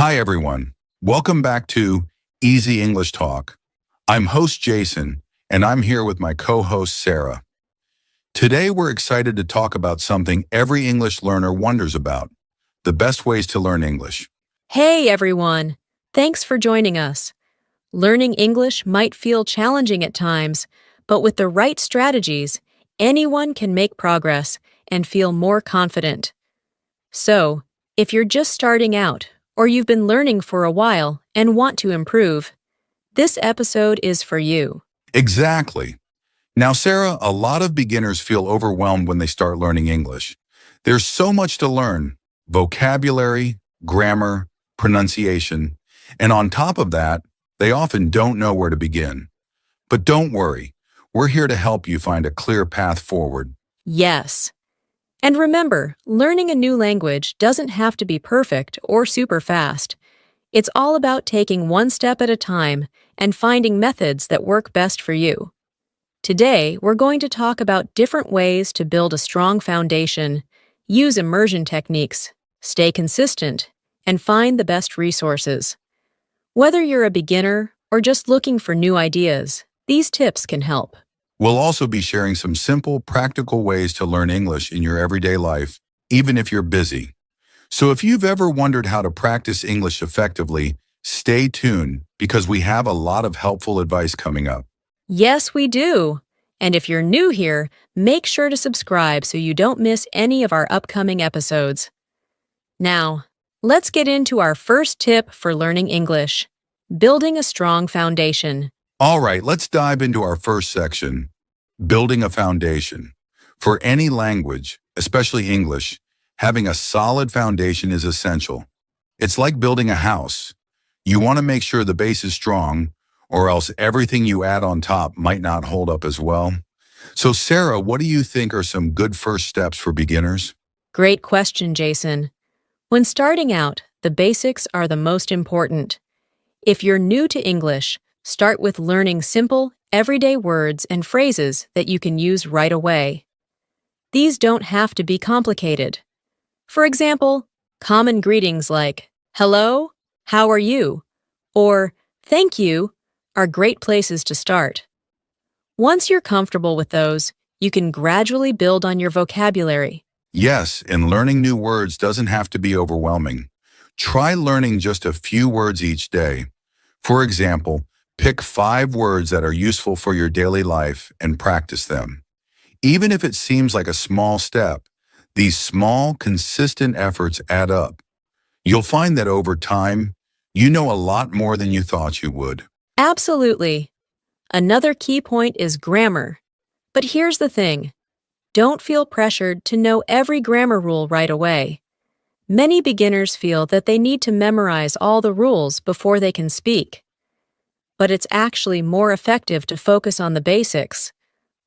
Hi, everyone. Welcome back to Easy English Talk. I'm host Jason, and I'm here with my co-host Sarah. Today, we're excited to talk about something every English learner wonders about, the best ways to learn English. Hey everyone! Thanks for joining us. Learning English might feel challenging at times, but with the right strategies, anyone can make progress and feel more confident. So, if you're just starting out or you've been learning for a while and want to improve, this episode is for you. Exactly. Now, Sarah, a lot of beginners feel overwhelmed when they start learning English. There's so much to learn: vocabulary, grammar, pronunciation, and on top of that, they often don't know where to begin. But don't worry, we're here to help you find a clear path forward. Yes. And remember, learning a new language doesn't have to be perfect or super fast. It's all about taking one step at a time and finding methods that work best for you. Today, we're going to talk about different ways to build a strong foundation, use immersion techniques, stay consistent, and find the best resources. Whether you're a beginner or just looking for new ideas, these tips can help. We'll also be sharing some simple, practical ways to learn English in your everyday life, even if you're busy. So if you've ever wondered how to practice English effectively, stay tuned because we have a lot of helpful advice coming up. Yes, we do. And if you're new here, make sure to subscribe so you don't miss any of our upcoming episodes. Now, let's get into our first tip for learning English: building a strong foundation. All right, let's dive into our first section, building a foundation. For any language, especially English, having a solid foundation is essential. It's like building a house. You want to make sure the base is strong, or else everything you add on top might not hold up as well. So Sarah, what do you think are some good first steps for beginners? Great question, Jason. When starting out, the basics are the most important. If you're new to English, start with learning simple, everyday words and phrases that you can use right away. These don't have to be complicated. For example, common greetings like "Hello," "How are you?" or "Thank you" are great places to start. Once you're comfortable with those, you can gradually build on your vocabulary. Yes, and learning new words doesn't have to be overwhelming. Try learning just a few words each day. For example, pick 5 words that are useful for your daily life and practice them. Even if it seems like a small step, these small, consistent efforts add up. You'll find that over time, you know a lot more than you thought you would. Absolutely. Another key point is grammar. But here's the thing: don't feel pressured to know every grammar rule right away. Many beginners feel that they need to memorize all the rules before they can speak. But it's actually more effective to focus on the basics,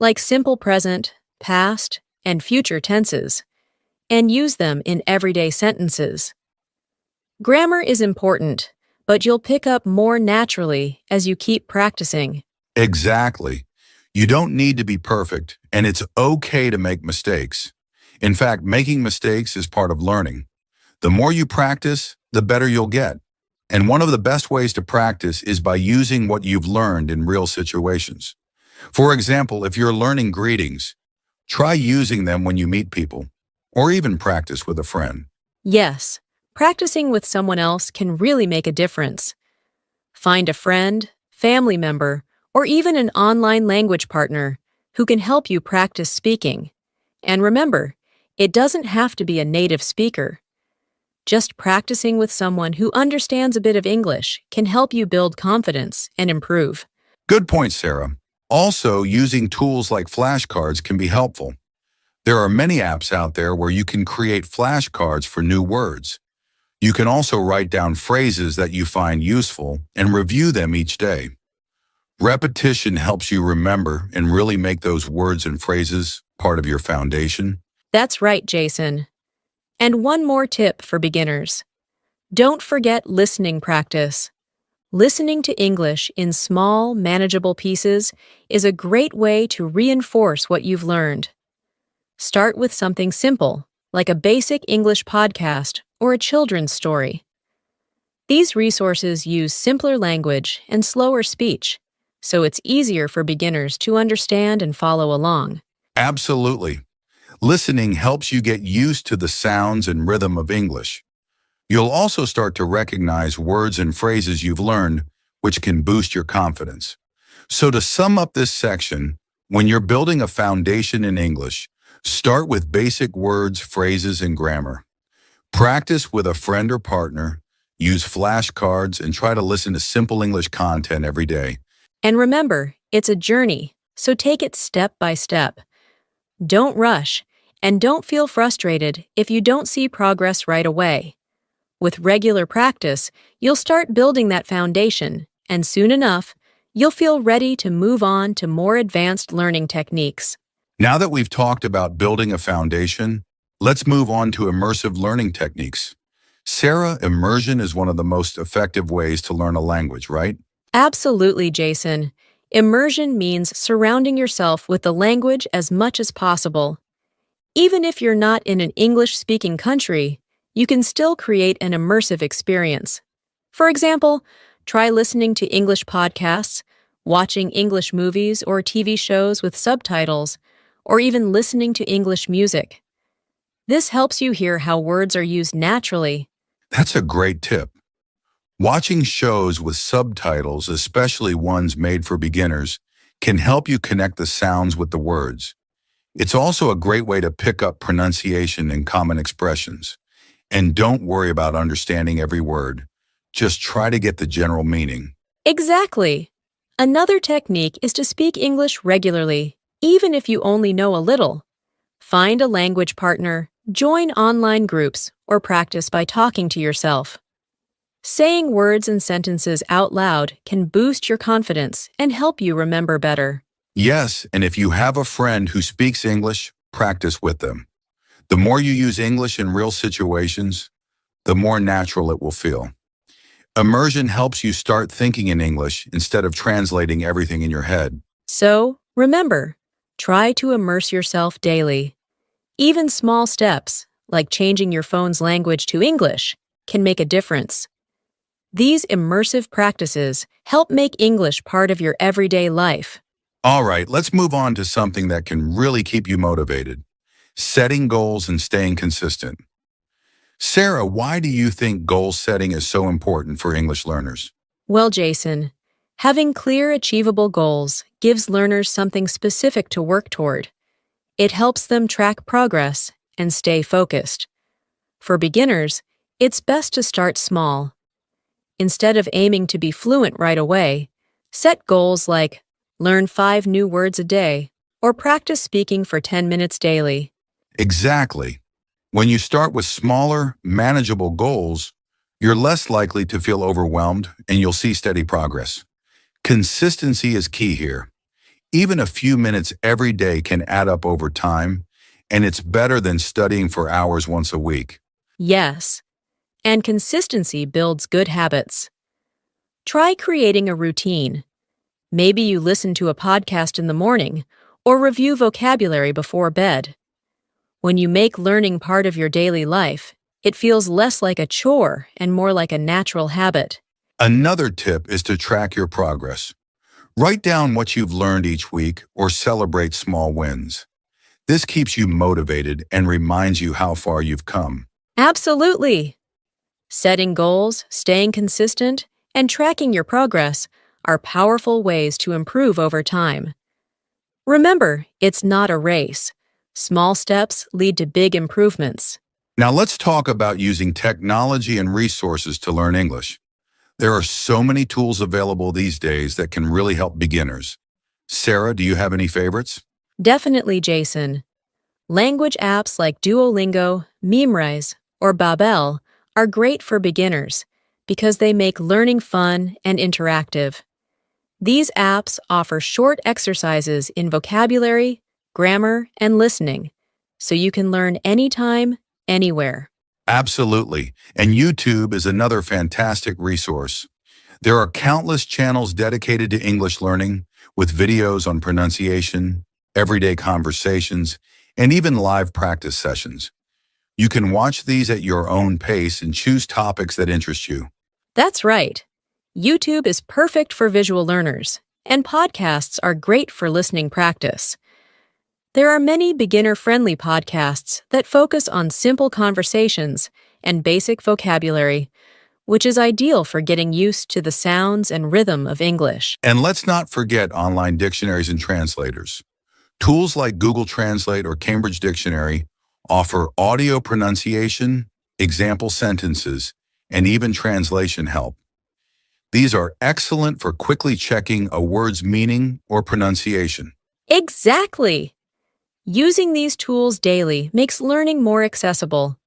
like simple present, past, and future tenses, and use them in everyday sentences. Grammar is important, but you'll pick up more naturally as you keep practicing. Exactly. You don't need to be perfect, and it's okay to make mistakes. In fact, making mistakes is part of learning. The more you practice, the better you'll get. And one of the best ways to practice is by using what you've learned in real situations. For example, if you're learning greetings, try using them when you meet people, or even practice with a friend. Yes, practicing with someone else can really make a difference. Find a friend, family member, or even an online language partner who can help you practice speaking. And remember, it doesn't have to be a native speaker. Just practicing with someone who understands a bit of English can help you build confidence and improve. Good point, Sarah. Also, using tools like flashcards can be helpful. There are many apps out there where you can create flashcards for new words. You can also write down phrases that you find useful and review them each day. Repetition helps you remember and really make those words and phrases part of your foundation. That's right, Jason. And one more tip for beginners: don't forget listening practice. Listening to English in small, manageable pieces is a great way to reinforce what you've learned. Start with something simple, like a basic English podcast or a children's story. These resources use simpler language and slower speech, so it's easier for beginners to understand and follow along. Absolutely. Listening helps you get used to the sounds and rhythm of English. You'll also start to recognize words and phrases you've learned, which can boost your confidence. So to sum up this section, when you're building a foundation in English, start with basic words, phrases, and grammar. Practice with a friend or partner, use flashcards, and try to listen to simple English content every day. And remember, it's a journey, so take it step by step. Don't rush, and don't feel frustrated if you don't see progress right away. With regular practice, you'll start building that foundation, and soon enough, you'll feel ready to move on to more advanced learning techniques. Now that we've talked about building a foundation, let's move on to immersive learning techniques. Sarah, immersion is one of the most effective ways to learn a language, right? Absolutely, Jason. Immersion means surrounding yourself with the language as much as possible. Even if you're not in an English-speaking country, you can still create an immersive experience. For example, try listening to English podcasts, watching English movies or TV shows with subtitles, or even listening to English music. This helps you hear how words are used naturally. That's a great tip. Watching shows with subtitles, especially ones made for beginners, can help you connect the sounds with the words. It's also a great way to pick up pronunciation and common expressions. And don't worry about understanding every word. Just try to get the general meaning. Exactly. Another technique is to speak English regularly, even if you only know a little. Find a language partner, join online groups, or practice by talking to yourself. Saying words and sentences out loud can boost your confidence and help you remember better. Yes, and if you have a friend who speaks English, practice with them. The more you use English in real situations, the more natural it will feel. Immersion helps you start thinking in English instead of translating everything in your head. So, remember, try to immerse yourself daily. Even small steps, like changing your phone's language to English, can make a difference. These immersive practices help make English part of your everyday life. All right, let's move on to something that can really keep you motivated. Setting goals and staying consistent. Sarah, why do you think goal setting is so important for English learners? Well, Jason, having clear, achievable goals gives learners something specific to work toward. It helps them track progress and stay focused. For beginners, it's best to start small. Instead of aiming to be fluent right away, set goals like learn 5 new words a day or practice speaking for 10 minutes daily. Exactly. When you start with smaller, manageable goals, you're less likely to feel overwhelmed and you'll see steady progress. Consistency is key here. Even a few minutes every day can add up over time, and it's better than studying for hours once a week. Yes, and consistency builds good habits. Try creating a routine. Maybe you listen to a podcast in the morning or review vocabulary before bed. When you make learning part of your daily life, it feels less like a chore and more like a natural habit. Another tip is to track your progress. Write down what you've learned each week or celebrate small wins. This keeps you motivated and reminds you how far you've come. Absolutely! Setting goals, staying consistent, and tracking your progress are powerful ways to improve over time. Remember, it's not a race. Small steps lead to big improvements. Now let's talk about using technology and resources to learn English. There are so many tools available these days that can really help beginners. Sarah, do you have any favorites? Definitely, Jason. Language apps like Duolingo, Memrise, or Babel are great for beginners because they make learning fun and interactive. These apps offer short exercises in vocabulary, grammar, and listening, so you can learn anytime, anywhere. Absolutely. And YouTube is another fantastic resource. There are countless channels dedicated to English learning with videos on pronunciation, everyday conversations, and even live practice sessions. You can watch these at your own pace and choose topics that interest you. That's right. YouTube is perfect for visual learners, and podcasts are great for listening practice. There are many beginner-friendly podcasts that focus on simple conversations and basic vocabulary, which is ideal for getting used to the sounds and rhythm of English. And let's not forget online dictionaries and translators. Tools like Google Translate or Cambridge Dictionary offer audio pronunciation, example sentences, and even translation help. These are excellent for quickly checking a word's meaning or pronunciation. Exactly! Using these tools daily makes learning more accessible.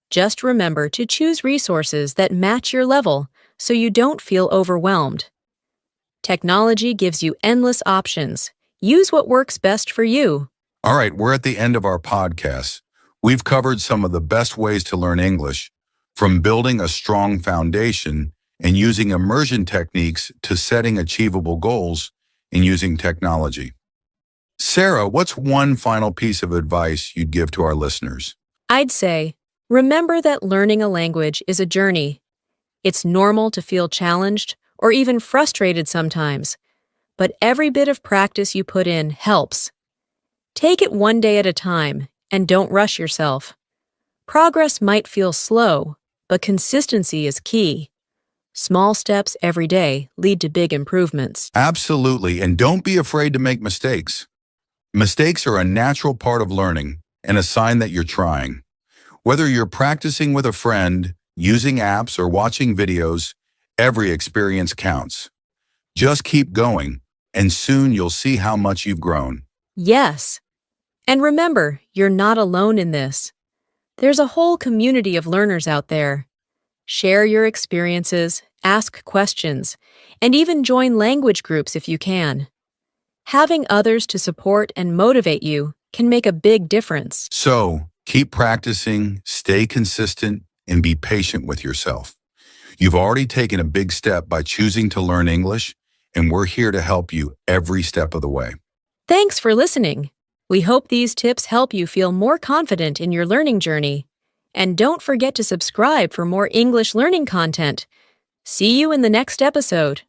Just remember to choose resources that match your level so you don't feel overwhelmed. Technology gives you endless options. Use what works best for you. All right, we're at the end of our podcast. We've covered some of the best ways to learn English, from building a strong foundation and using immersion techniques to setting achievable goals and using technology. Sarah, what's one final piece of advice you'd give to our listeners? I'd say, remember that learning a language is a journey. It's normal to feel challenged or even frustrated sometimes, but every bit of practice you put in helps. Take it one day at a time and don't rush yourself. Progress might feel slow, but consistency is key. Small steps every day lead to big improvements. Absolutely, and don't be afraid to make mistakes. Mistakes are a natural part of learning and a sign that you're trying. Whether you're practicing with a friend, using apps, or watching videos, every experience counts. Just keep going, and soon you'll see how much you've grown. Yes. And remember, you're not alone in this. There's a whole community of learners out there. Share your experiences, ask questions, and even join language groups if you can. Having others to support and motivate you can make a big difference. So, keep practicing, stay consistent, and be patient with yourself. You've already taken a big step by choosing to learn English, and we're here to help you every step of the way. Thanks for listening. We hope these tips help you feel more confident in your learning journey. And don't forget to subscribe for more English learning content. See you in the next episode.